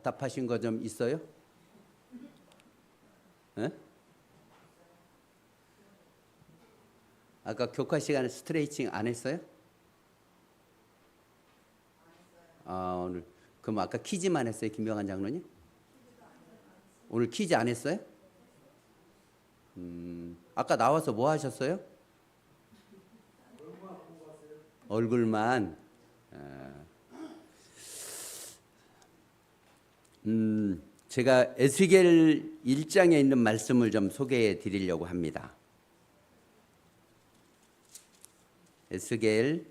답답하신 거 좀 있어요? 에? 아까 교과 시간에 스트레칭 안 했어요? 아, 오늘 그럼 아까 퀴즈만 했어요, 김병환 장로님? 오늘 퀴즈 안 했어요? 아까 나와서 뭐 하셨어요? 얼굴만. 제가 에스겔 1장에 있는 말씀을 좀 소개해 드리려고 합니다. 에스겔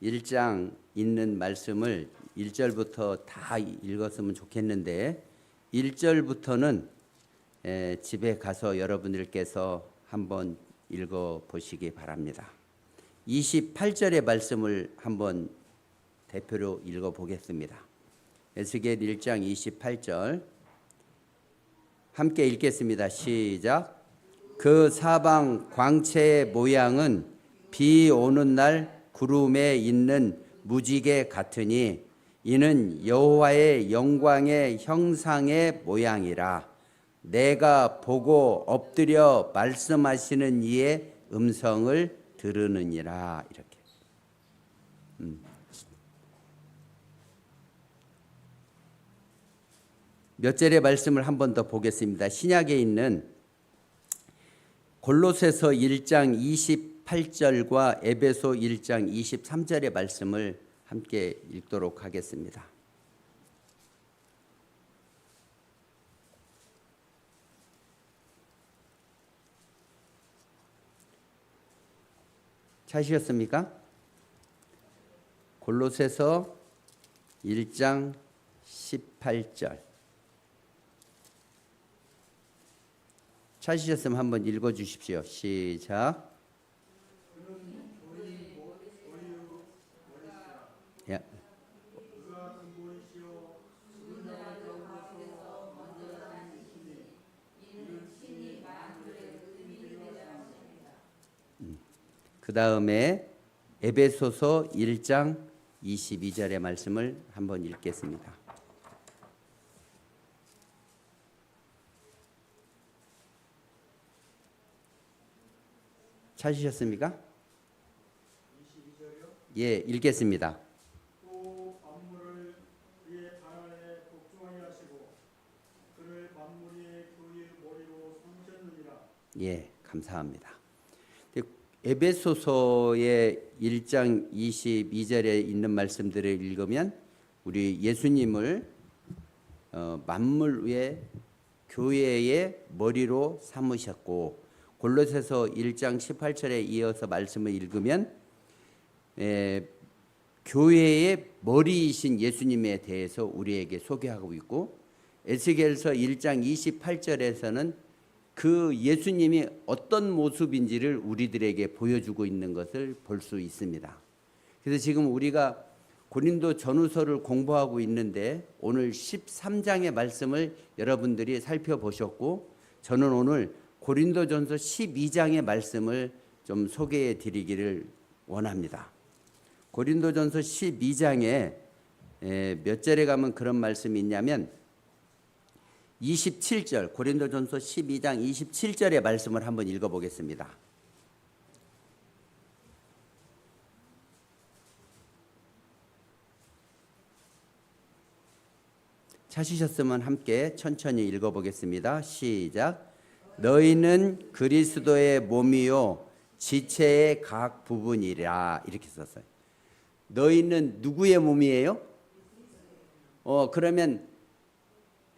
1장 있는 말씀을 1절부터 다 읽었으면 좋겠는데 1절부터는 집에 가서 여러분들께서 한번 읽어보시기 바랍니다. 28절의 말씀을 한번 대표로 읽어보겠습니다. 에스겔 1장 28절 함께 읽겠습니다. 시작. 그 사방 광채의 모양은 비 오는 날 구름에 있는 무지개 같으니 이는 여호와의 영광의 형상의 모양이라. 내가 보고 엎드려 말씀하시는 이의 음성을 들으느니라. 이렇게. 몇 절의 말씀을 한 번 더 보겠습니다. 신약에 있는 골로새서 1장 28절과 에베소 1장 23절의 말씀을 함께 읽도록 하겠습니다. 찾으셨습니까? 골로새서 1장 18절. 찾으셨으면 한번 읽어 주십시오. 시작. 예. 그 다음에 에베소서 1장 22절의 말씀을 한번 읽겠습니다. 찾으셨습니까? 22절이요? 예, 읽겠습니다. 또 만물을 그의 발 아래 복종하게 하시고 그를 만물의 그의 머리로 삼으셨느니라. 예, 감사합니다. 에베소서의 1장 22절에 있는 말씀들을 읽으면 우리 예수님을 만물 위에 교회의 머리로 삼으셨고, 골로새서 1장 18절에 이어서 말씀을 읽으면 교회의 머리이신 예수님에 대해서 우리에게 소개하고 있고, 에스겔서 1장 28절에서는 그 예수님이 어떤 모습인지를 우리들에게 보여주고 있는 것을 볼 수 있습니다. 그래서 지금 우리가 고린도 전후서를 공부하고 있는데 오늘 13장의 말씀을 여러분들이 살펴보셨고, 저는 오늘 고린도전서 12장의 말씀을 좀 소개해 드리기를 원합니다. 고린도전서 12장에 몇 절에 가면 그런 말씀이 있냐면 27절, 고린도전서 12장 27절의 말씀을 한번 읽어보겠습니다. 찾으셨으면 함께 천천히 읽어보겠습니다. 시작. 너희는 그리스도의 몸이요 지체의 각 부분이라. 이렇게 썼어요. 너희는 누구의 몸이에요? 그러면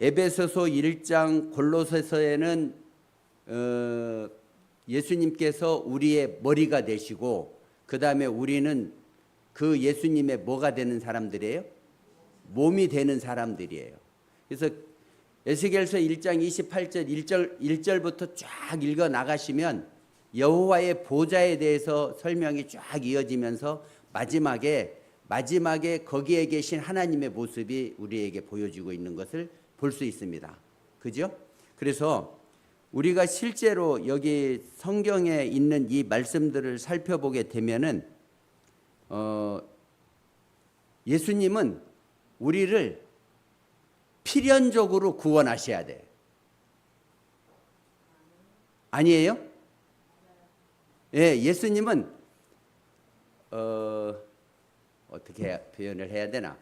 에베소서 1장 골로새서에는 예수님께서 우리의 머리가 되시고, 그 다음에 우리는 그 예수님의 뭐가 되는 사람들이에요? 몸이 되는 사람들이에요. 그래서 에스겔서 1장 28절 1절부터 쫙 읽어 나가시면 여호와의 보좌에 대해서 설명이 쫙 이어지면서 마지막에 거기에 계신 하나님의 모습이 우리에게 보여지고 있는 것을 볼 수 있습니다. 그죠? 그래서 우리가 실제로 여기 성경에 있는 이 말씀들을 살펴보게 되면은 예수님은 우리를 필연적으로 구원하셔야 돼요. 아니에요? 예, 예수님은 어떻게 표현을 해야 되나?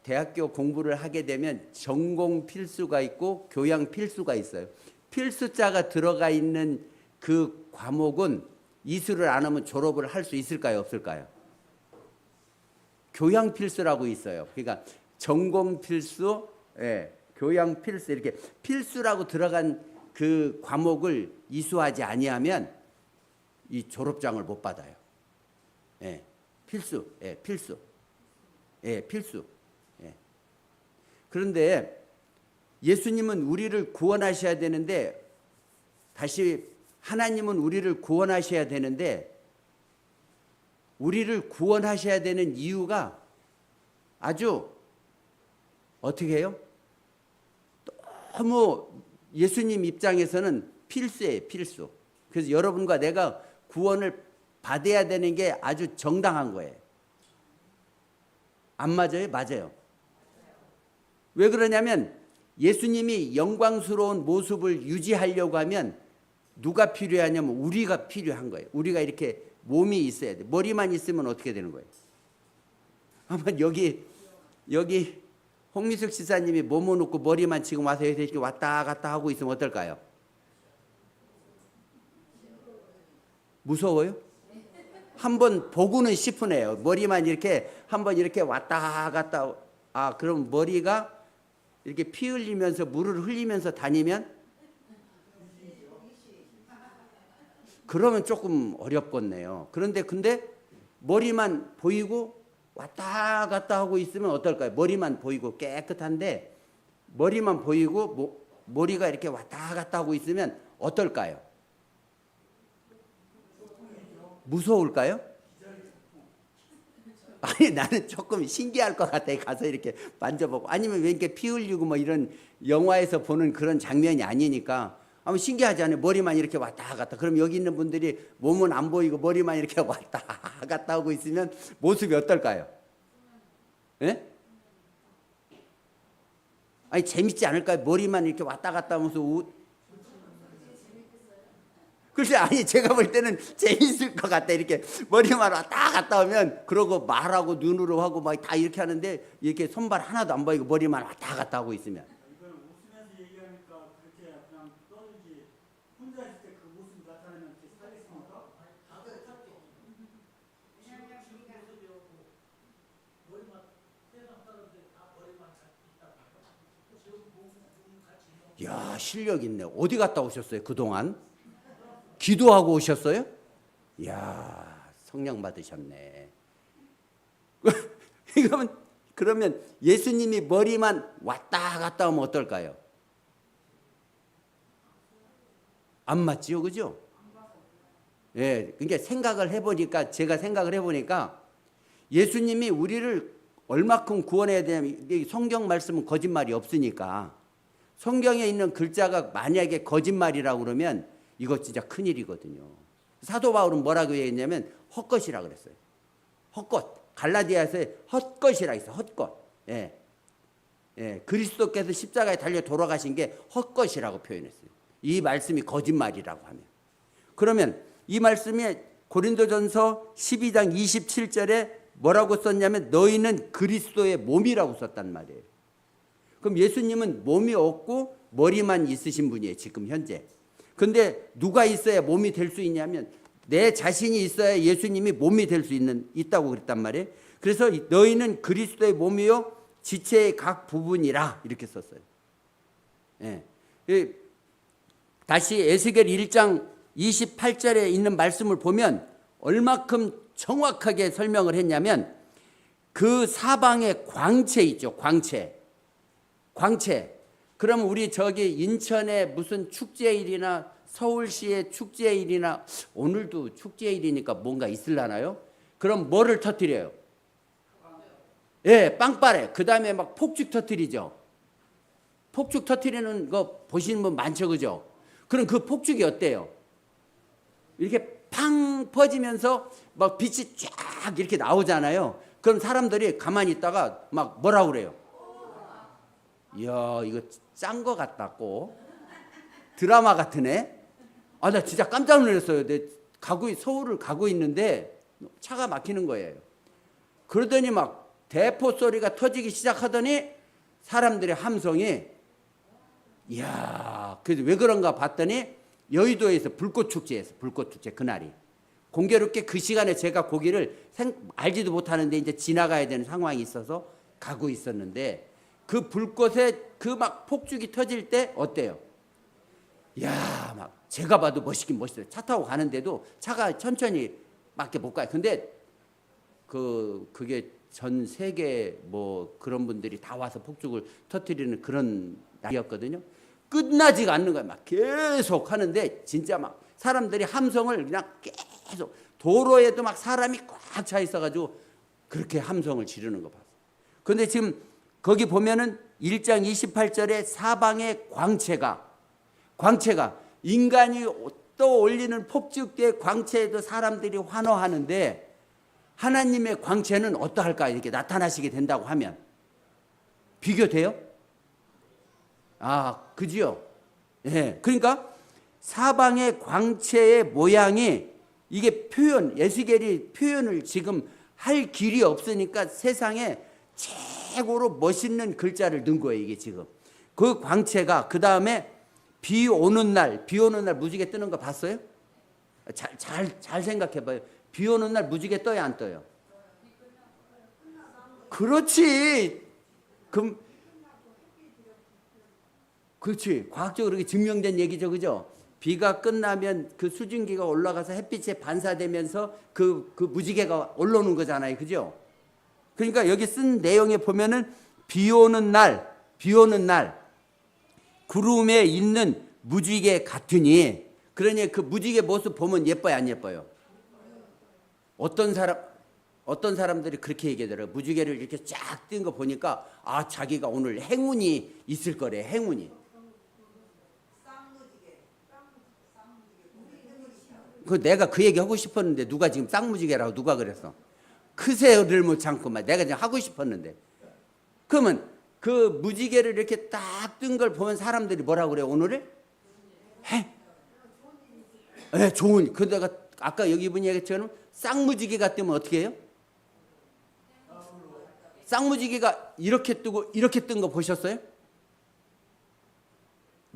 대학교 공부를 하게 되면 전공 필수가 있고 교양 필수가 있어요. 필수자가 들어가 있는 그 과목은 이수를 안 하면 졸업을 할 수 있을까요? 없을까요? 교양 필수라고 있어요. 그러니까 전공 필수, 예, 교양 필수 이렇게 필수라고 들어간 그 과목을 이수하지 아니하면 이 졸업장을 못 받아요. 예, 필수, 예, 필수, 예, 필수. 예. 그런데 예수님은 우리를 구원하셔야 되는데, 다시 하나님은 우리를 구원하셔야 되는데, 우리를 구원하셔야 되는 이유가 아주 어떻게 해요? 너무 예수님 입장에서는 필수예요, 필수. 그래서 여러분과 내가 구원을 받아야 되는 게 아주 정당한 거예요. 안 맞아요? 맞아요. 왜 그러냐면 예수님이 영광스러운 모습을 유지하려고 하면 누가 필요하냐면 우리가 필요한 거예요. 우리가 이렇게 몸이 있어야 돼. 머리만 있으면 어떻게 되는 거예요? 한번 여기 홍미숙 지사님이 몸을 놓고 머리만 지금 와서 이렇게 왔다 갔다 하고 있으면 어떨까요? 무서워요? 한번 보고는 싶으네요. 머리만 이렇게 한번 이렇게 왔다 갔다. 아, 그럼 머리가 이렇게 피 흘리면서 물을 흘리면서 다니면 그러면 조금 어렵겠네요. 그런데 머리만 보이고 왔다 갔다 하고 있으면 어떨까요? 머리만 보이고 깨끗한데 머리만 보이고 머리가 이렇게 왔다 갔다 하고 있으면 어떨까요? 무서울까요? 아니, 나는 조금 신기할 것 같아. 가서 이렇게 만져보고. 아니면 왜 이렇게 피 흘리고 뭐 이런 영화에서 보는 그런 장면이 아니니까 아무 신기하지 않아요? 머리만 이렇게 왔다 갔다. 그럼 여기 있는 분들이 몸은 안 보이고 머리만 이렇게 왔다 갔다 하고 있으면 모습이 어떨까요? 예? 아니, 재밌지 않을까요? 머리만 이렇게 왔다 갔다 하면서 글쎄, 아니, 제가 볼 때는 재밌을 것 같아. 이렇게 머리만 왔다 갔다 하면 그러고 말하고 눈으로 하고 막 다 이렇게 하는데 이렇게 손발 하나도 안 보이고 머리만 왔다 갔다 하고 있으면. 이거는 웃으면서 얘기하니까 그렇게 그냥 떠들지, 혼자 있을 때 그 모습 나타내면 살겠습니까? 야, 실력 있네. 어디 갔다 오셨어요, 그동안? 기도하고 오셨어요? 이야, 성령 받으셨네. 그러면 예수님이 머리만 왔다 갔다 하면 어떨까요? 안 맞지요, 그죠? 예, 그러니까 제가 생각을 해보니까 예수님이 우리를 얼마큼 구원해야 되냐면, 성경 말씀은 거짓말이 없으니까 성경에 있는 글자가 만약에 거짓말이라고 그러면 이거 진짜 큰일이거든요. 사도 바울은 뭐라고 얘기했냐면 헛것이라 그랬어요. 헛것. 갈라디아서에 헛것이라 있어요. 헛것. 예. 예. 그리스도께서 십자가에 달려 돌아가신 게 헛것이라고 표현했어요. 이 말씀이 거짓말이라고 하면. 그러면 이 말씀이 고린도전서 12장 27절에 뭐라고 썼냐면 너희는 그리스도의 몸이라고 썼단 말이에요. 그럼 예수님은 몸이 없고 머리만 있으신 분이에요. 지금 현재. 근데 누가 있어야 몸이 될 수 있냐면 내 자신이 있어야 예수님이 몸이 될 수 있다고 그랬단 말이에요. 그래서 너희는 그리스도의 몸이요 지체의 각 부분이라 이렇게 썼어요. 예. 다시 에스겔 1장 28절에 있는 말씀을 보면 얼마큼 정확하게 설명을 했냐면 그 사방에 광채 있죠. 광채. 그러면 우리 저기 인천에 무슨 축제일이나 서울시의 축제일이나 오늘도 축제일이니까 뭔가 있을라나요? 그럼 뭐를 터뜨려요? 예, 빵빠레. 그 다음에 막 폭죽 터뜨리죠. 폭죽 터뜨리는 거 보시는 분 많죠, 그죠? 그럼 그 폭죽이 어때요? 이렇게 팡 퍼지면서 막 빛이 쫙 이렇게 나오잖아요. 그럼 사람들이 가만히 있다가 막 뭐라고 그래요? 이야, 이거 짠 거 같다고. 드라마 같으네. 아, 나 진짜 깜짝 놀랐어요. 서울을 가고 있는데 차가 막히는 거예요. 그러더니 막 대포 소리가 터지기 시작하더니 사람들의 함성이, 이야, 그래서 왜 그런가 봤더니 여의도에서 불꽃축제에서 불꽃축제 그날이 공교롭게 그 시간에 제가 거기를 알지도 못하는데 이제 지나가야 되는 상황이 있어서 가고 있었는데 그 불꽃에 그 막 폭죽이 터질 때 어때요? 야, 막 제가 봐도 멋있긴 멋있어요. 차 타고 가는데도 차가 천천히 밖에 못 가요. 근데 그게 전 세계 뭐 그런 분들이 다 와서 폭죽을 터뜨리는 그런 날이었거든요. 끝나지가 않는 거예요. 막 계속 하는데 진짜 막 사람들이 함성을 그냥 계속 도로에도 막 사람이 꽉 차 있어가지고 그렇게 함성을 지르는 거 봤어요. 그런데 지금 거기 보면은 1장 28절에 사방의 광채가 인간이 또 올리는 폭죽대의 광채에도 사람들이 환호하는데 하나님의 광채는 어떠할까 이렇게 나타나시게 된다고 하면 비교돼요? 아, 그지요? 예. 그러니까 사방의 광채의 모양이 이게 에스겔이 표현을 지금 할 길이 없으니까 세상에 최고로 멋있는 글자를 넣은 거예요, 이게 지금. 그 광채가 그 다음에 비 오는 날 무지개 뜨는 거 봤어요? 잘 생각해 봐요. 비 오는 날 무지개 떠요, 안 떠요? 그렇지. 그렇지. 과학적으로 그렇게 증명된 얘기죠, 그죠? 비가 끝나면 그 수증기가 올라가서 햇빛에 반사되면서 그 무지개가 올라오는 거잖아요, 그죠? 그러니까 여기 쓴 내용에 보면은 비 오는 날 구름에 있는 무지개 같으니, 그러니 그 무지개 모습 보면 예뻐요, 안 예뻐요? 어떤 사람들이 그렇게 얘기하더라고요. 무지개를 이렇게 쫙 뜬 거 보니까 아, 자기가 오늘 행운이 있을 거래, 행운이. 내가 그 얘기 하고 싶었는데 누가 지금 쌍무지개라고 누가 그랬어? 크세를 못 참고만 내가 지금 하고 싶었는데. 그러면 그 무지개를 이렇게 딱 뜬 걸 보면 사람들이 뭐라고 그래요, 오늘을? 네, 좋은. 그러다가 아까 여기 분이 얘기했처럼 쌍무지개가 뜨면 어떻게 해요? 쌍무지개가 이렇게 뜨고 이렇게 뜬 거 보셨어요?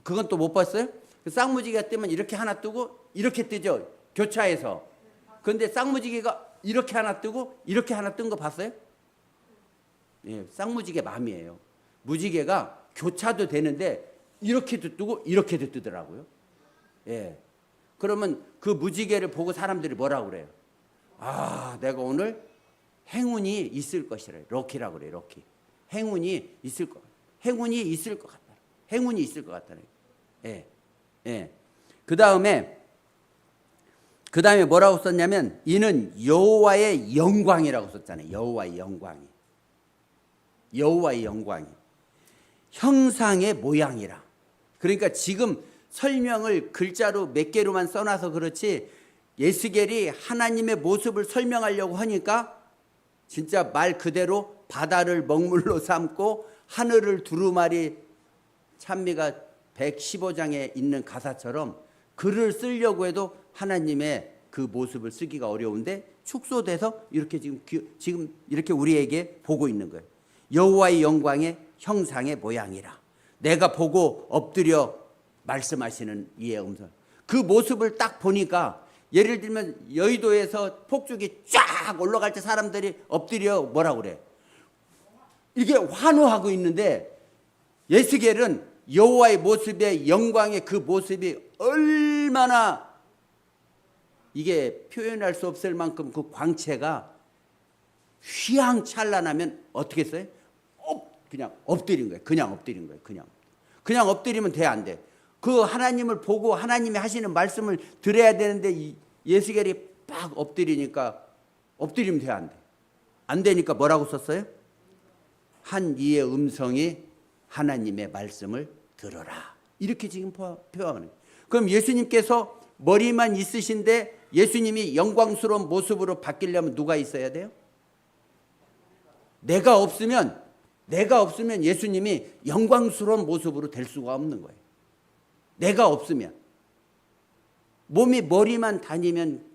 그건 또 못 봤어요? 쌍무지개가 뜨면 이렇게 하나 뜨고 이렇게 뜨죠, 교차해서. 그런데 쌍무지개가 이렇게 하나 뜨고 이렇게 하나 뜬 거 봤어요? 예, 쌍무지개 맘이에요. 무지개가 교차도 되는데 이렇게도 뜨고 이렇게도 뜨더라고요. 예. 그러면 그 무지개를 보고 사람들이 뭐라고 그래요? 아, 내가 오늘 행운이 있을 것이라. 럭키라고 그래요, 럭키. 행운이 있을 것 같다. 행운이 있을 것 같다. 예. 예. 그 다음에 뭐라고 썼냐면 이는 여호와의 영광이라고 썼잖아요. 여호와의 영광이 형상의 모양이라. 그러니까 지금 설명을 글자로 몇 개로만 써놔서 그렇지 에스겔이 하나님의 모습을 설명하려고 하니까 진짜 말 그대로 바다를 먹물로 삼고 하늘을 두루마리, 찬미가 115장에 있는 가사처럼 글을 쓰려고 해도 하나님의 그 모습을 쓰기가 어려운데 축소돼서 이렇게 지금 이렇게 우리에게 보고 있는 거예요. 여호와의 영광의 형상의 모양이라. 내가 보고 엎드려 말씀하시는 이의 음성. 그 모습을 딱 보니까 예를 들면 여의도에서 폭죽이 쫙 올라갈 때 사람들이 엎드려 뭐라고 그래? 이게 환호하고 있는데 에스겔은 여호와의 모습의 영광의 그 모습이 얼마나 이게 표현할 수 없을 만큼 그 광채가 휘황찬란하면 어떻게 했어요? 그냥 엎드린 거예요. 그냥 엎드리면 돼, 안 돼? 그 하나님을 보고 하나님이 하시는 말씀을 들어야 되는데 에스겔이 빡 엎드리니까 엎드리면 돼, 안 돼? 안 되니까 뭐라고 썼어요? 한 이의 음성이 하나님의 말씀을 들어라. 이렇게 지금 표현하는 거예요. 그럼 예수님께서 머리만 있으신데 예수님이 영광스러운 모습으로 바뀌려면 누가 있어야 돼요? 내가 없으면 내가 없으면 예수님이 영광스러운 모습으로 될 수가 없는 거예요. 내가 없으면. 몸이 머리만 다니면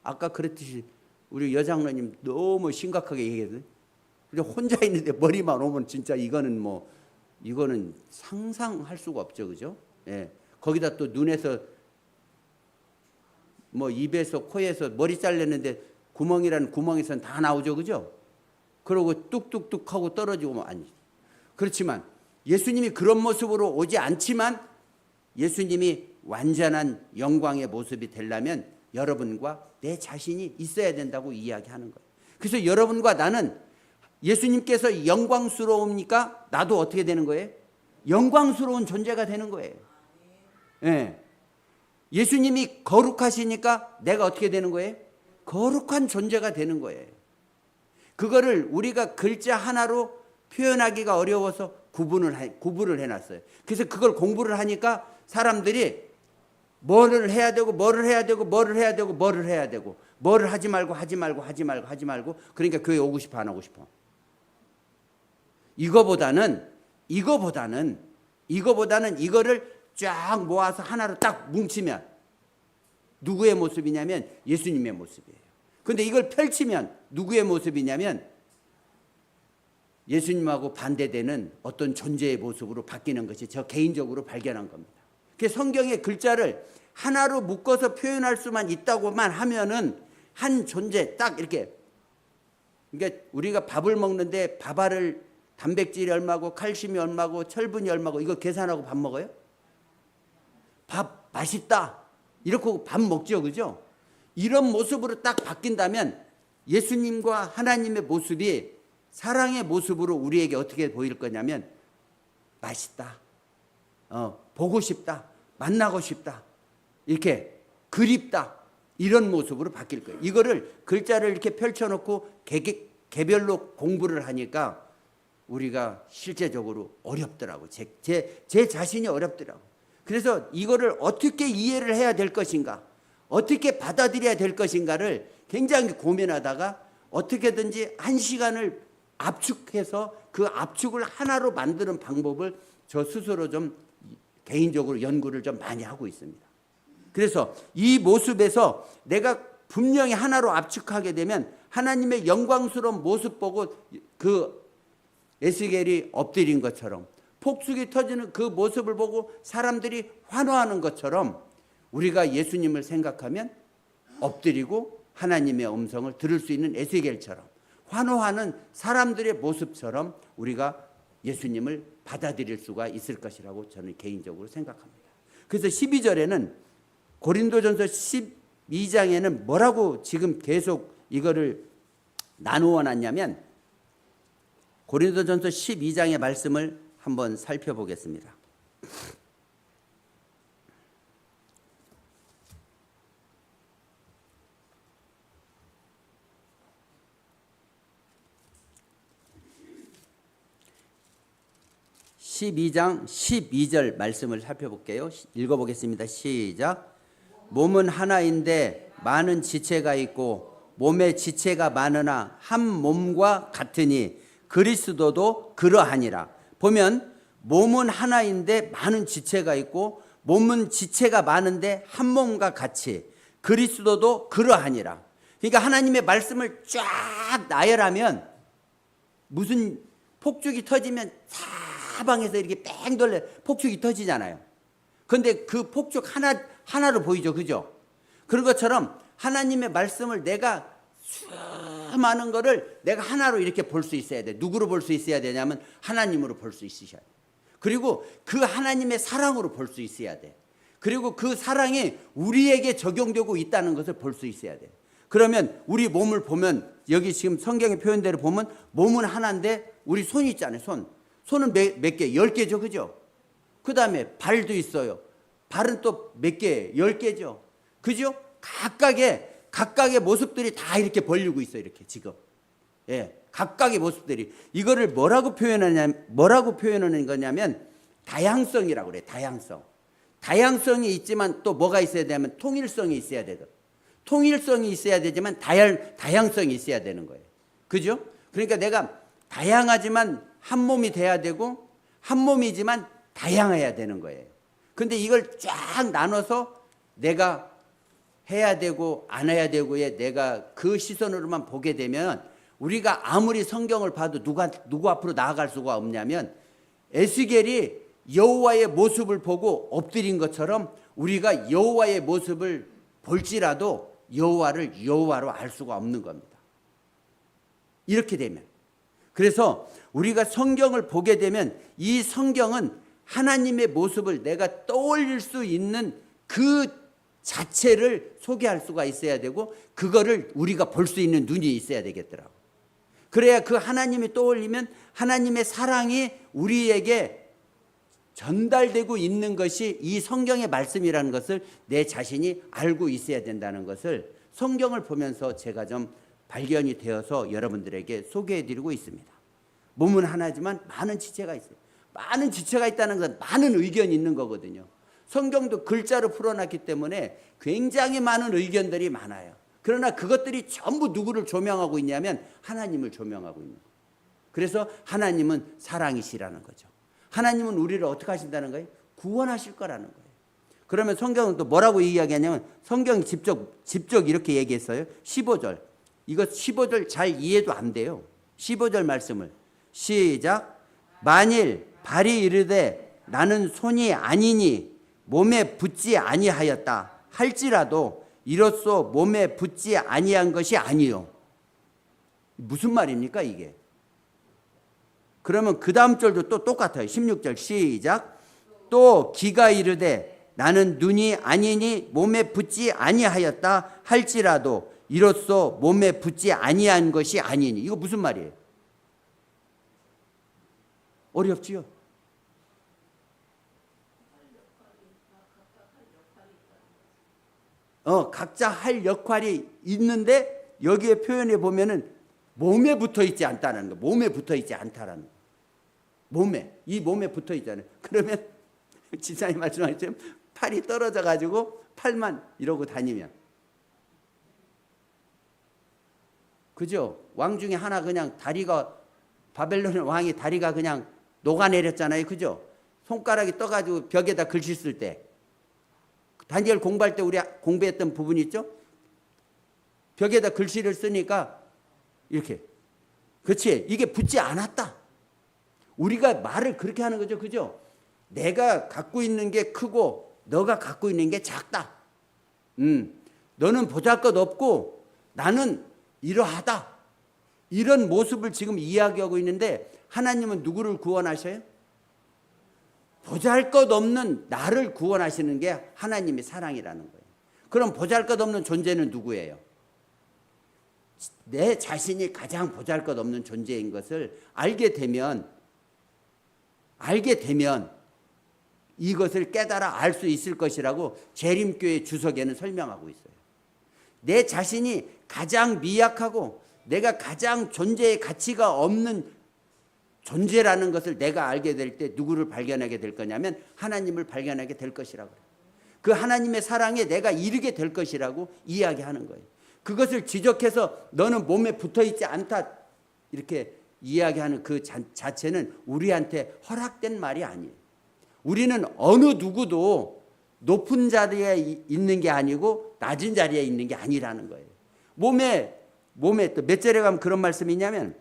아까 그랬듯이 우리 여장로님 너무 심각하게 얘기해도 그냥 혼자 있는데 머리만 오면 진짜 이거는 상상할 수가 없죠. 그죠? 예. 거기다 또 눈에서 입에서 코에서 머리 잘렸는데 구멍이라는 구멍에서는 다 나오죠. 그죠? 그러고 뚝뚝뚝 하고 떨어지고 아니. 그렇지만 예수님이 그런 모습으로 오지 않지만 예수님이 완전한 영광의 모습이 되려면 여러분과 내 자신이 있어야 된다고 이야기하는 거예요. 그래서 여러분과 나는 예수님께서 영광스러우니까 나도 어떻게 되는 거예요? 영광스러운 존재가 되는 거예요. 예. 예수님이 거룩하시니까 내가 어떻게 되는 거예요? 거룩한 존재가 되는 거예요. 그거를 우리가 글자 하나로 표현하기가 어려워서 구분을 해놨어요. 그래서 그걸 공부를 하니까 사람들이 뭐를 해야 되고 뭐를 해야 되고 뭐를 해야 되고 뭐를 해야 되고 뭐를 하지 말고 그러니까 교회 오고 싶어 안 오고 싶어. 이거보다는 이거를 쫙 모아서 하나로 딱 뭉치면 누구의 모습이냐면 예수님의 모습이에요. 그런데 이걸 펼치면 누구의 모습이냐면 예수님하고 반대되는 어떤 존재의 모습으로 바뀌는 것이 저 개인적으로 발견한 겁니다. 그 성경의 글자를 하나로 묶어서 표현할 수만 있다고만 하면은 한 존재 딱 이렇게. 그러니까 우리가 밥을 먹는데 밥알을 단백질이 얼마고 칼슘이 얼마고 철분이 얼마고 이거 계산하고 밥 먹어요? 밥 맛있다 이렇게 밥 먹죠. 그죠? 이런 모습으로 딱 바뀐다면 예수님과 하나님의 모습이 사랑의 모습으로 우리에게 어떻게 보일 거냐면 맛있다, 보고 싶다, 만나고 싶다, 이렇게 그립다 이런 모습으로 바뀔 거예요. 이거를 글자를 이렇게 펼쳐놓고 개별로 공부를 하니까 우리가 실제적으로 어렵더라고. 제 자신이 어렵더라고. 그래서 이거를 어떻게 이해를 해야 될 것인가, 어떻게 받아들여야 될 것인가를 굉장히 고민하다가 어떻게든지 한 시간을 압축해서 그 압축을 하나로 만드는 방법을 저 스스로 좀 개인적으로 연구를 좀 많이 하고 있습니다. 그래서 이 모습에서 내가 분명히 하나로 압축하게 되면 하나님의 영광스러운 모습 보고 그 에스겔이 엎드린 것처럼 폭죽이 터지는 그 모습을 보고 사람들이 환호하는 것처럼 우리가 예수님을 생각하면 엎드리고 하나님의 음성을 들을 수 있는 에스겔처럼 환호하는 사람들의 모습처럼 우리가 예수님을 받아들일 수가 있을 것이라고 저는 개인적으로 생각합니다. 그래서 12절에는 고린도전서 12장에는 뭐라고 지금 계속 이거를 나누어 놨냐면 고린도전서 12장의 말씀을 한번 살펴보겠습니다. (12장) (12절) 말씀을 살펴볼게요. 읽어보겠습니다. 시작. 몸은 하나인데 많은 지체가 있고 몸에 지체가 많으나 한 몸과 같으니 그리스도도 그러하니라. 보면 몸은 하나인데 많은 지체가 있고 몸은 지체가 많은데 한 몸과 같이 그리스도도 그러하니라. 그러니까 하나님의 말씀을 쫙 나열하면 무슨 폭죽이 터지면 사방에서 이렇게 뺑 돌려 폭죽이 터지잖아요. 그런데 그 폭죽 하나로 보이죠. 그죠? 그런 것처럼 하나님의 말씀을 내가 수많은 거를 내가 하나로 이렇게 볼 수 있어야 돼. 누구로 볼 수 있어야 되냐면 하나님으로 볼 수 있으셔야 돼. 그리고 그 하나님의 사랑으로 볼 수 있어야 돼. 그리고 그 사랑이 우리에게 적용되고 있다는 것을 볼 수 있어야 돼. 그러면 우리 몸을 보면 여기 지금 성경의 표현대로 보면 몸은 하나인데 우리 손이 있잖아요. 손은 몇 개? 10개죠. 그죠? 그 다음에 발도 있어요. 발은 또 몇 개? 10개죠. 그죠? 각각의 모습들이 다 이렇게 벌리고 있어요. 이렇게 지금. 예. 각각의 모습들이. 이거를 뭐라고 표현하는 거냐면 다양성이라고 그래요. 다양성. 다양성이 있지만 또 뭐가 있어야 되냐면 통일성이 있어야 되거든. 통일성이 있어야 되지만 다양성이 있어야 되는 거예요. 그죠? 그러니까 내가 다양하지만 한 몸이 돼야 되고 한 몸이지만 다양해야 되는 거예요. 근데 이걸 쫙 나눠서 내가 해야 되고 안 해야 되고에 내가 그 시선으로만 보게 되면 우리가 아무리 성경을 봐도 누구 앞으로 나아갈 수가 없냐면 에스겔이 여호와의 모습을 보고 엎드린 것처럼 우리가 여호와의 모습을 볼지라도 여호와를 여호와로 알 수가 없는 겁니다. 이렇게 되면. 그래서 우리가 성경을 보게 되면 이 성경은 하나님의 모습을 내가 떠올릴 수 있는 그 자체를 소개할 수가 있어야 되고 그거를 우리가 볼 수 있는 눈이 있어야 되겠더라고. 그래야 그 하나님이 떠올리면 하나님의 사랑이 우리에게 전달되고 있는 것이 이 성경의 말씀이라는 것을 내 자신이 알고 있어야 된다는 것을 성경을 보면서 제가 좀 발견이 되어서 여러분들에게 소개해드리고 있습니다. 몸은 하나지만 많은 지체가 있어요. 많은 지체가 있다는 건 많은 의견이 있는 거거든요. 성경도 글자로 풀어놨기 때문에 굉장히 많은 의견들이 많아요. 그러나 그것들이 전부 누구를 조명하고 있냐면 하나님을 조명하고 있는 거예요. 그래서 하나님은 사랑이시라는 거죠. 하나님은 우리를 어떻게 하신다는 거예요? 구원하실 거라는 거예요. 그러면 성경은 또 뭐라고 이야기하냐면 성경이 직접 이렇게 얘기했어요. 15절. 이거 15절 잘 이해도 안 돼요. 15절 말씀을 시작. 만일 발이 이르되 나는 손이 아니니 몸에 붙지 아니하였다 할지라도 이로써 몸에 붙지 아니한 것이 아니요. 무슨 말입니까 이게? 그러면 그 다음 절도 또 똑같아요. 16절 시작. 또 귀가 이르되 나는 눈이 아니니 몸에 붙지 아니하였다 할지라도 이로써 몸에 붙지 아니한 것이 아니니. 이거 무슨 말이에요? 어렵지요? 각자 할 역할이 있는데 여기에 표현해 보면은 몸에 붙어 있지 않다는 거. 몸에 붙어 있지 않다라는 거. 이 몸에 붙어 있잖아요. 그러면 지사님 말씀하셨죠? 팔이 떨어져 가지고 팔만 이러고 다니면. 그죠? 왕 중에 하나 그냥 다리가 바벨론 왕이 다리가 그냥 녹아내렸잖아요. 그죠? 손가락이 떠가지고 벽에다 글씨 쓸 때. 다니엘 공부할 때 우리 공부했던 부분이 있죠? 벽에다 글씨를 쓰니까 이렇게. 그렇지? 이게 붙지 않았다. 우리가 말을 그렇게 하는 거죠. 그죠? 내가 갖고 있는 게 크고 너가 갖고 있는 게 작다. 너는 보잘것없고 나는 이러하다. 이런 모습을 지금 이야기하고 있는데 하나님은 누구를 구원하셔요? 보잘것없는 나를 구원하시는 게 하나님의 사랑이라는 거예요. 그럼 보잘것없는 존재는 누구예요? 내 자신이 가장 보잘것없는 존재인 것을 알게 되면 이것을 깨달아 알 수 있을 것이라고 재림교회 주석에는 설명하고 있어요. 내 자신이 가장 미약하고 내가 가장 존재의 가치가 없는 존재라는 것을 내가 알게 될 때 누구를 발견하게 될 거냐면 하나님을 발견하게 될 것이라고 그래요. 그 하나님의 사랑에 내가 이르게 될 것이라고 이야기하는 거예요. 그것을 지적해서 너는 몸에 붙어있지 않다 이렇게 이야기하는 그 자체는 우리한테 허락된 말이 아니에요. 우리는 어느 누구도 높은 자리에 있는 게 아니고 낮은 자리에 있는 게 아니라는 거예요. 몸에 또 몇 절에 가면 그런 말씀이 있냐면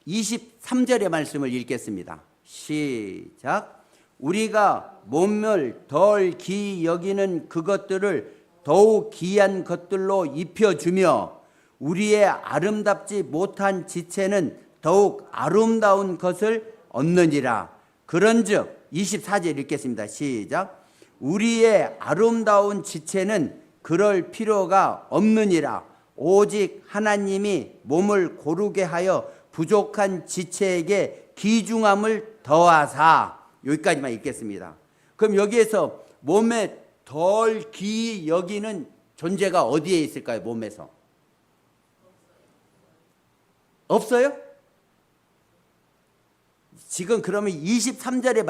23절의 말씀을 읽겠습니다. 시작. 우리가 몸을 덜 귀히 여기는 그것들을 더욱 귀한 것들로 입혀주며 우리의 아름답지 못한 지체는 더욱 아름다운 것을 얻느니라. 그런즉 24절 읽겠습니다. 시작. 우리의 아름다운 지체는 그럴 필요가 없느니라. 오직 하나님이 몸을 고르게 하여 부족한 지체에게 귀중함을 더하사. 여기까지만 읽겠습니다. 그럼 여기에서 몸에 덜 귀히 여기는 존재가 어디에 있을까요? 몸에서 없어요? 지금 그러면 24절의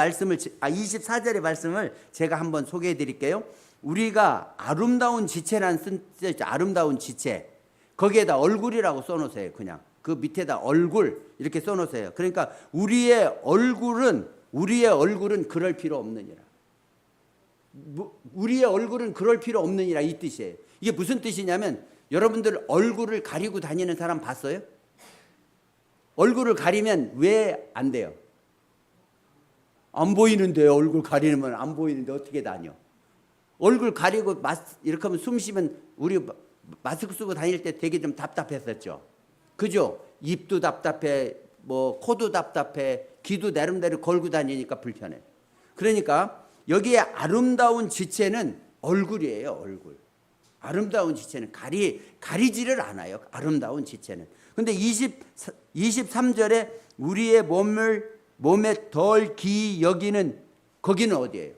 말씀을 제가 한번 소개해 드릴게요. 우리가 아름다운 지체라는 쓴 아름다운 지체 거기에다 얼굴이라고 써놓으세요. 그냥 그 밑에다 얼굴 이렇게 써놓으세요. 그러니까 우리의 얼굴은 그럴 필요 없느니라. 우리의 얼굴은 그럴 필요 없느니라 이 뜻이에요. 이게 무슨 뜻이냐면 여러분들 얼굴을 가리고 다니는 사람 봤어요? 얼굴을 가리면 왜 안 돼요? 안 보이는데 얼굴 가리면 안 보이는데 어떻게 다녀? 얼굴 가리고 이렇게 하면 숨 쉬면 우리 마스크 쓰고 다닐 때 되게 좀 답답했었죠. 그죠? 입도 답답해, 뭐 코도 답답해, 귀도 나름대로 걸고 다니니까 불편해. 그러니까 여기에 아름다운 지체는 얼굴이에요. 얼굴. 아름다운 지체는 가리지를 않아요. 아름다운 지체는. 근데 23절에 우리의 몸에 덜 귀히 여기는 거기는 어디예요?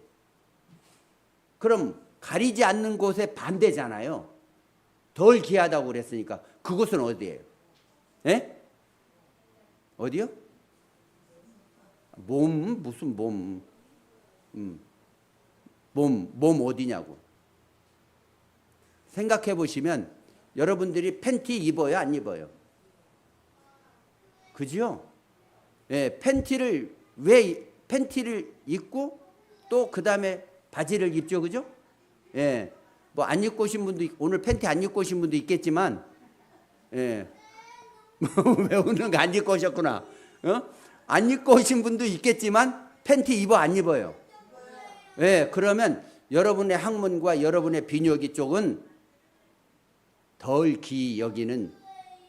그럼 가리지 않는 곳에 반대잖아요. 덜 귀하다고 그랬으니까 그곳은 어디예요? 예? 어디요? 무슨 몸? 몸 어디냐고. 생각해 보시면 여러분들이 팬티 입어요, 안 입어요? 그죠? 예, 팬티를 입고 또 그 다음에 바지를 입죠, 그죠? 예, 뭐 안 입고 오신 분도 오늘 팬티 안 입고 오신 분도 있겠지만, 예, 왜 오는 거 안 입고 오셨구나. 안 입고 오신 분도 있겠지만 팬티 입어 안 입어요? 예, 그러면 여러분의 항문과 여러분의 비뇨기 쪽은 덜 귀히 여기는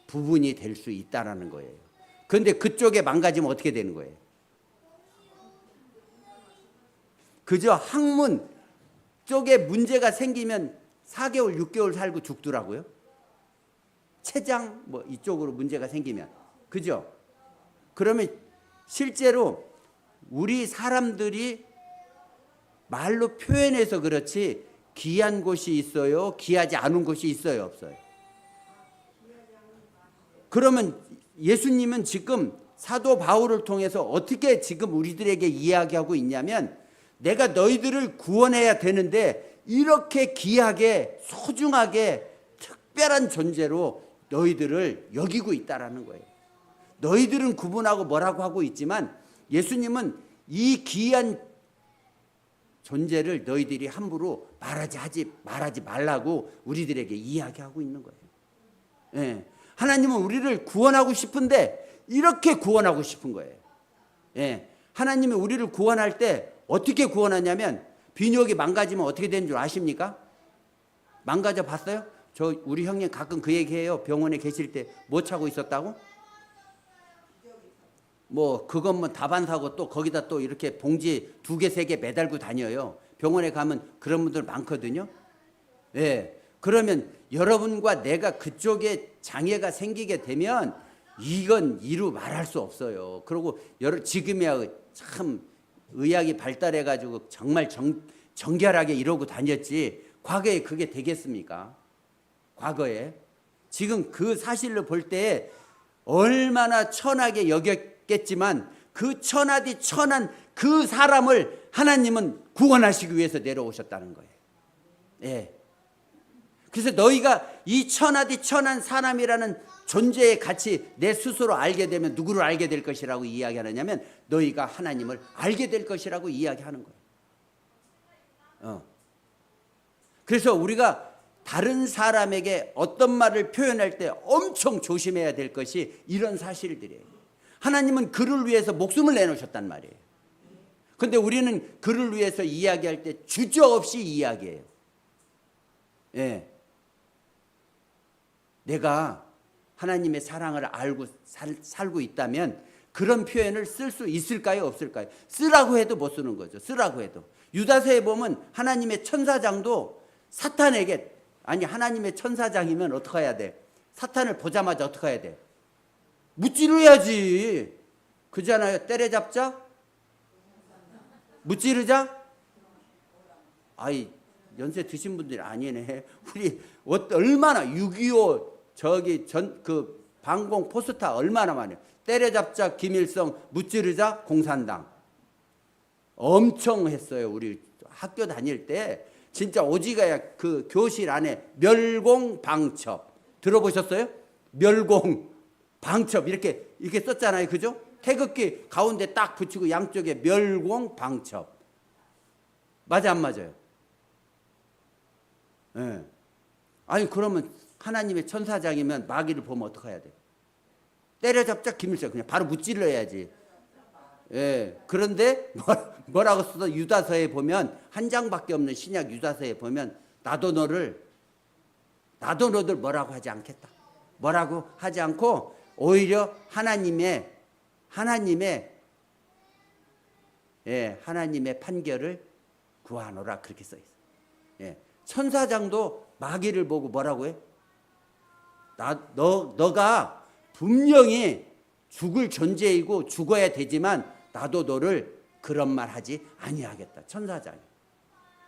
부분이 될 수 있다라는 거예요. 그런데 그쪽에 망가지면 어떻게 되는 거예요? 그저 항문 쪽에 문제가 생기면 4개월, 6개월 살고 죽더라고요. 췌장 뭐 이쪽으로 문제가 생기면. 그죠? 그러면 실제로 우리 사람들이 말로 표현해서 그렇지 귀한 곳이 있어요? 귀하지 않은 곳이 있어요? 없어요? 그러면 예수님은 지금 사도 바울을 통해서 어떻게 지금 우리들에게 이야기하고 있냐면 내가 너희들을 구원해야 되는데 이렇게 귀하게 소중하게 특별한 존재로 너희들을 여기고 있다라는 거예요. 너희들은 구분하고 뭐라고 하고 있지만 예수님은 이 귀한 존재를 너희들이 함부로 말하지 말라고 우리들에게 이야기하고 있는 거예요. 예. 하나님은 우리를 구원하고 싶은데 이렇게 구원하고 싶은 거예요. 예. 하나님이 우리를 구원할 때 어떻게 구원하냐면 비뇨기 망가지면 어떻게 되는 줄 아십니까? 망가져 봤어요? 우리 형님 가끔 그 얘기해요. 병원에 계실 때 뭐 차고 있었다고? 뭐 그건 뭐 다반사고 또 거기다 또 이렇게 봉지 2개, 3개 매달고 다녀요. 병원에 가면 그런 분들 많거든요. 예. 그러면 여러분과 내가 그쪽에 장애가 생기게 되면 이건 이루 말할 수 없어요. 그리고 지금이야 참 의학이 발달해 가지고 정말 정결하게 이러고 다녔지 과거에 그게 되겠습니까? 과거에. 지금 그 사실을 볼 때 얼마나 천하게 여겼겠지만 그 천하디 천한 그 사람을 하나님은 구원하시기 위해서 내려오셨다는 거예요. 예. 그래서 너희가 이 천하디 천한 사람이라는 존재의 가치 내 스스로 알게 되면 누구를 알게 될 것이라고 이야기하느냐면 너희가 하나님을 알게 될 것이라고 이야기하는 거예요. 그래서 우리가 다른 사람에게 어떤 말을 표현할 때 엄청 조심해야 될 것이 이런 사실들이에요. 하나님은 그를 위해서 목숨을 내놓으셨단 말이에요. 그런데 우리는 그를 위해서 이야기할 때 주저없이 이야기해요. 예. 내가 하나님의 사랑을 알고 살고 있다면 그런 표현을 쓸 수 있을까요? 없을까요? 쓰라고 해도 못 쓰는 거죠. 쓰라고 해도. 유다서에 보면 하나님의 천사장도 사탄에게 하나님의 천사장이면 어떻게 해야 돼? 사탄을 보자마자 어떻게 해야 돼? 무찌르야지. 그잖아요. 때려잡자? 무찌르자? 아이 연세 드신 분들이 아니네. 우리 얼마나 6.25 그 방공 포스타 얼마나 많아요. 때려잡자 김일성, 무찌르자 공산당. 엄청 했어요. 우리 학교 다닐 때 진짜 오지가야 그 교실 안에 멸공방첩 들어보셨어요? 멸공. 방첩 이렇게 썼잖아요. 그죠? 태극기 가운데 딱 붙이고 양쪽에 멸공 방첩. 맞아 안 맞아요? 예. 아니 그러면 하나님의 천사장이면 마귀를 보면 어떻게 해야 돼? 때려잡자 김일성 그냥 바로 무찔러야지. 예. 그런데 뭐라고 써서 유다서에 보면 한 장밖에 없는 신약 유다서에 보면 나도 너들 뭐라고 하지 않겠다. 뭐라고 하지 않고 오히려 하나님의 판결을 구하노라 그렇게 써 있어요. 예. 천사장도 마귀를 보고 뭐라고 해? 너가 분명히 죽을 존재이고 죽어야 되지만 나도 너를 그런 말 하지 아니하겠다. 천사장이.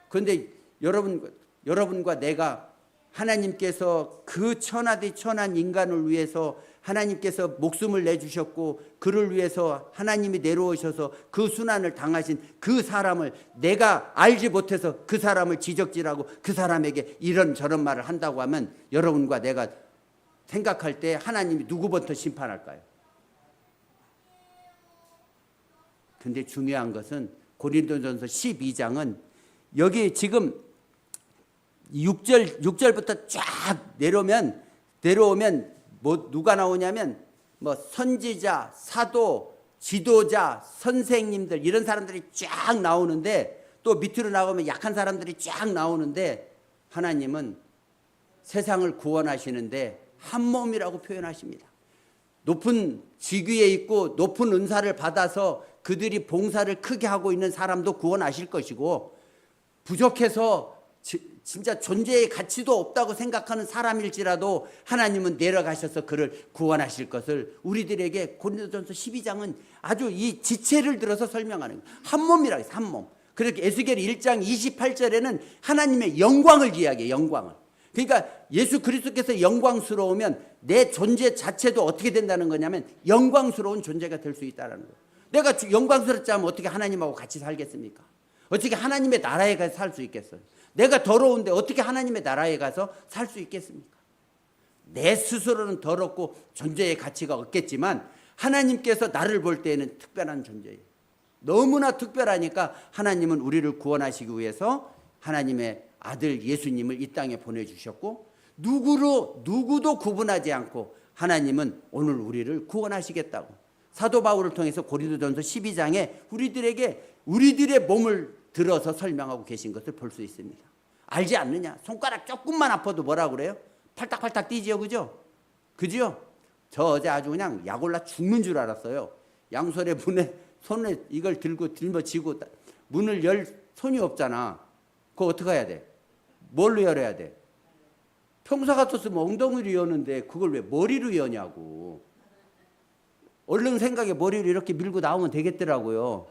그런데 여러분과 내가 하나님께서 그 천하디 천한 인간을 위해서 하나님께서 목숨을 내주셨고 그를 위해서 하나님이 내려오셔서 그 순환을 당하신 그 사람을 내가 알지 못해서 그 사람을 지적질하고 그 사람에게 이런 저런 말을 한다고 하면 여러분과 내가 생각할 때 하나님이 누구부터 심판할까요? 근데 중요한 것은 고린도전서 12장은 여기 지금 6절부터 쫙 내려오면 뭐 누가 나오냐면 뭐 선지자, 사도, 지도자, 선생님들 이런 사람들이 쫙 나오는데 또 밑으로 나오면 약한 사람들이 쫙 나오는데 하나님은 세상을 구원하시는데 한 몸이라고 표현하십니다. 높은 직위에 있고 높은 은사를 받아서 그들이 봉사를 크게 하고 있는 사람도 구원하실 것이고 부족해서 진짜 존재의 가치도 없다고 생각하는 사람일지라도 하나님은 내려가셔서 그를 구원하실 것을 우리들에게 고린도전서 12장은 아주 이 지체를 들어서 설명하는 거예요. 한 몸이라고 해서 한 몸. 그렇게 에스겔 1장 28절에는 하나님의 영광을 이야기해요. 영광을. 그러니까 예수 그리스도께서 영광스러우면 내 존재 자체도 어떻게 된다는 거냐면 영광스러운 존재가 될 수 있다는 거예요. 내가 영광스럽지 않으면 어떻게 하나님하고 같이 살겠습니까? 어떻게 하나님의 나라에 가서 살 수 있겠어요? 내가 더러운데 어떻게 하나님의 나라에 가서 살 수 있겠습니까? 내 스스로는 더럽고 존재의 가치가 없겠지만 하나님께서 나를 볼 때에는 특별한 존재예요. 너무나 특별하니까 하나님은 우리를 구원하시기 위해서 하나님의 아들 예수님을 이 땅에 보내주셨고 누구도 구분하지 않고 하나님은 오늘 우리를 구원하시겠다고 사도 바울을 통해서 고린도전서 12장에 우리들의 몸을 들어서 설명하고 계신 것을 볼 수 있습니다. 알지 않느냐? 손가락 조금만 아파도 뭐라고 그래요? 팔딱팔딱 뛰지요. 그죠? 그죠? 저 어제 아주 그냥 약 올라 죽는 줄 알았어요. 양손에 손에 이걸 들고 짊어지고 문을 열 손이 없잖아. 그거 어떻게 해야 돼? 뭘로 열어야 돼? 평소 같았으면 엉덩이로 여는데 그걸 왜 머리로 여냐고. 얼른 생각에 머리를 이렇게 밀고 나오면 되겠더라고요.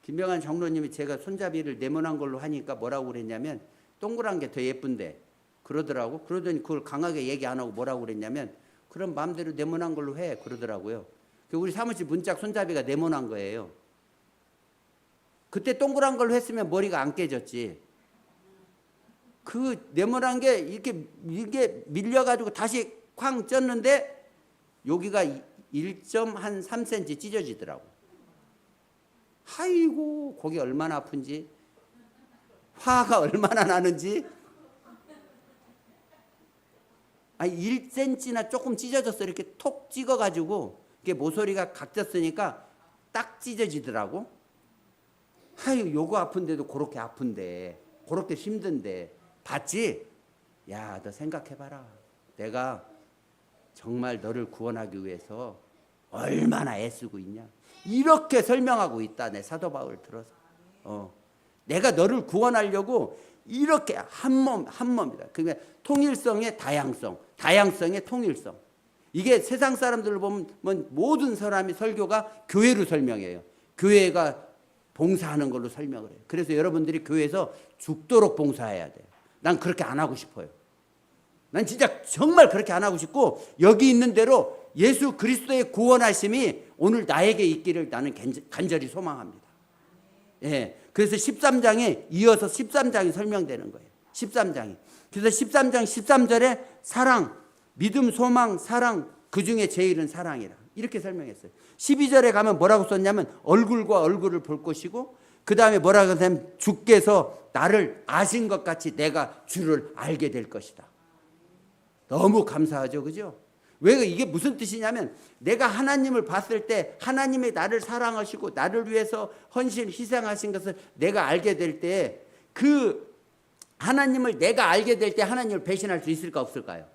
김병환 장로님이 제가 손잡이를 네모난 걸로 하니까 뭐라고 그랬냐면 동그란 게 더 예쁜데 그러더라고. 그러더니 그걸 강하게 얘기 안 하고 뭐라고 그랬냐면 그럼 마음대로 네모난 걸로 해 그러더라고요. 우리 사무실 문짝 손잡이가 네모난 거예요. 그때 동그란 걸로 했으면 머리가 안 깨졌지. 그 네모난 게 이게 밀려가지고 다시 쾅 쪘는데 여기가 1.3cm 찢어지더라고. 아이고 거기 얼마나 아픈지 화가 얼마나 나는지. 아니 1cm나 조금 찢어졌어. 이렇게 톡 찍어가지고 이게 모서리가 각졌으니까 딱 찢어지더라고. 아유 요거 아픈데도 그렇게 아픈데 그렇게 힘든데 봤지? 야 너 생각해봐라. 내가 정말 너를 구원하기 위해서 얼마나 애쓰고 있냐. 이렇게 설명하고 있다. 내 사도 바울 들어서. 내가 너를 구원하려고 이렇게 한 몸이다. 그러니까 통일성의 다양성, 다양성의 통일성. 이게 세상 사람들을 보면 모든 사람이 설교가 교회로 설명해요. 교회가 봉사하는 걸로 설명을 해요. 그래서 여러분들이 교회에서 죽도록 봉사해야 돼요. 난 그렇게 안 하고 싶어요. 난 진짜 정말 그렇게 안 하고 싶고 여기 있는 대로 예수 그리스도의 구원하심이 오늘 나에게 있기를 나는 간절히 소망합니다. 예. 그래서 13장에 이어서 13장이 설명되는 거예요. 13장이. 그래서 13장 13절에 사랑, 믿음, 소망, 사랑, 그 중에 제일은 사랑이라. 이렇게 설명했어요. 12절에 가면 뭐라고 썼냐면 얼굴과 얼굴을 볼 것이고, 그 다음에 뭐라고 하냐면 주께서 나를 아신 것 같이 내가 주를 알게 될 것이다. 너무 감사하죠, 그죠? 왜 이게 무슨 뜻이냐면 내가 하나님을 봤을 때 하나님이 나를 사랑하시고 나를 위해서 헌신 희생하신 것을 내가 알게 될 때, 그 하나님을 내가 알게 될 때 하나님을 배신할 수 있을까 없을까요?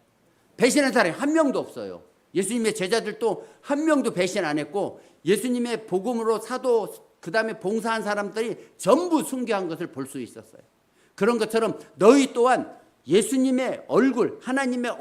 배신한 사람이 한 명도 없어요. 예수님의 제자들도 한 명도 배신 안 했고, 예수님의 복음으로 사도 그 다음에 봉사한 사람들이 전부 순교한 것을 볼 수 있었어요. 그런 것처럼 너희 또한 예수님의 얼굴, 하나님의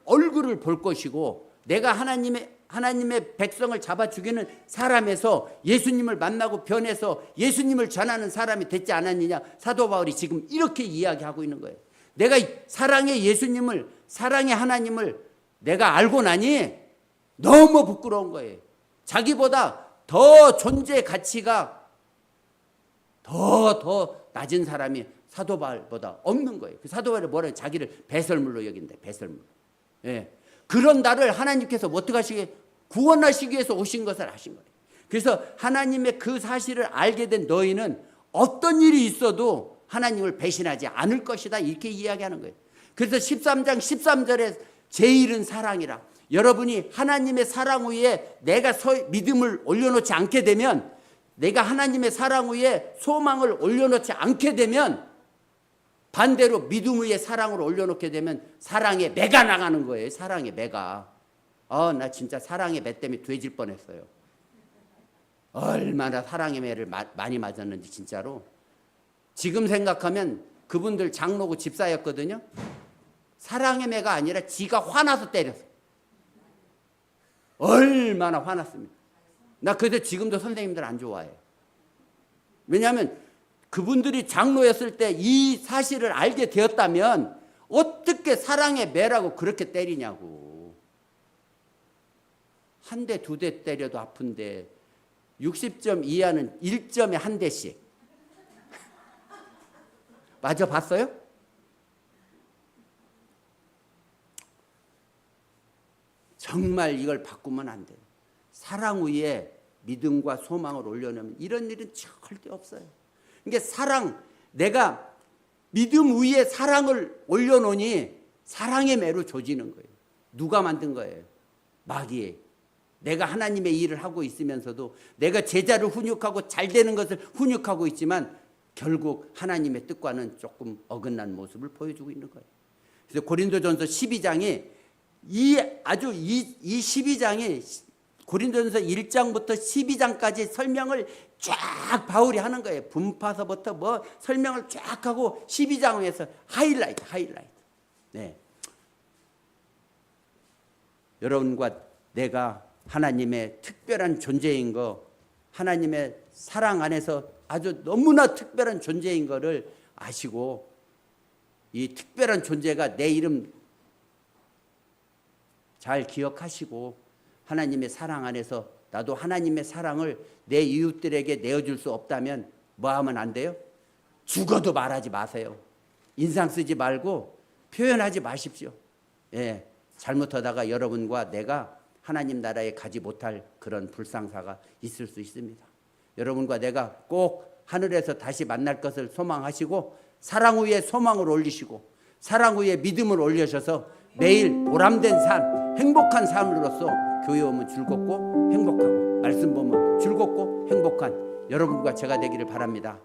얼굴을 볼 것이고, 내가 하나님의 백성을 잡아 죽이는 사람에서 예수님을 만나고 변해서 예수님을 전하는 사람이 됐지 않았느냐. 사도 바울이 지금 이렇게 이야기하고 있는 거예요. 내가 사랑의 예수님을, 사랑의 하나님을 내가 알고 나니 너무 부끄러운 거예요. 자기보다 더 존재 가치가 더 낮은 사람이 사도 바울보다 없는 거예요. 그 사도 바울이 뭐라, 자기를 배설물로 여긴대, 배설물. 예. 그런 나를 하나님께서 어떻게 하시게, 구원하시기 위해서 오신 것을 아신 거예요. 그래서 하나님의 그 사실을 알게 된 너희는 어떤 일이 있어도 하나님을 배신하지 않을 것이다, 이렇게 이야기하는 거예요. 그래서 13장 13절에 제일은 사랑이라. 여러분이 하나님의 사랑 위에 내가 믿음을 올려놓지 않게 되면, 내가 하나님의 사랑 위에 소망을 올려놓지 않게 되면, 반대로 믿음 위에 사랑을 올려놓게 되면 사랑의 매가 나가는 거예요. 사랑의 매가. 나 진짜 사랑의 매 때문에 돼질 뻔했어요. 얼마나 사랑의 매를 많이 맞았는지 진짜로. 지금 생각하면 그분들 장로고 집사였거든요. 사랑의 매가 아니라 지가 화나서 때렸어. 얼마나 화났습니까? 나 그래서 지금도 선생님들 안 좋아해요. 왜냐하면 그분들이 장로였을 때 이 사실을 알게 되었다면 어떻게 사랑의 매라고 그렇게 때리냐고. 한 대, 두 대 때려도 아픈데 60점 이하는 1점에 한 대씩. 맞아 봤어요? 정말 이걸 바꾸면 안 돼요. 사랑 위에 믿음과 소망을 올려놓으면 이런 일은 절대 없어요. 그러니까 사랑, 내가 믿음 위에 사랑을 올려놓으니 사랑의 매로 조지는 거예요. 누가 만든 거예요? 마귀에. 내가 하나님의 일을 하고 있으면서도 내가 제자를 훈육하고 잘 되는 것을 훈육하고 있지만 결국 하나님의 뜻과는 조금 어긋난 모습을 보여주고 있는 거예요. 그래서 고린도전서 12장에 이 12장에 고린도전서 1장부터 12장까지 설명을 쫙 바울이 하는 거예요. 분파서부터 뭐 설명을 쫙 하고 12장에서 하이라이트. 네. 여러분과 내가 하나님의 특별한 존재인 거, 하나님의 사랑 안에서 아주 너무나 특별한 존재인 거를 아시고, 이 특별한 존재가 내 이름 잘 기억하시고, 하나님의 사랑 안에서 나도 하나님의 사랑을 내 이웃들에게 내어줄 수 없다면 뭐 하면 안 돼요? 죽어도 말하지 마세요. 인상 쓰지 말고 표현하지 마십시오. 예, 잘못하다가 여러분과 내가 하나님 나라에 가지 못할 그런 불상사가 있을 수 있습니다. 여러분과 내가 꼭 하늘에서 다시 만날 것을 소망하시고, 사랑 위에 소망을 올리시고 사랑 위에 믿음을 올리셔서 매일 보람된 삶, 행복한 삶으로서 교회 오면 즐겁고 행복하고 말씀 보면 즐겁고 행복한 여러분과 제가 되기를 바랍니다.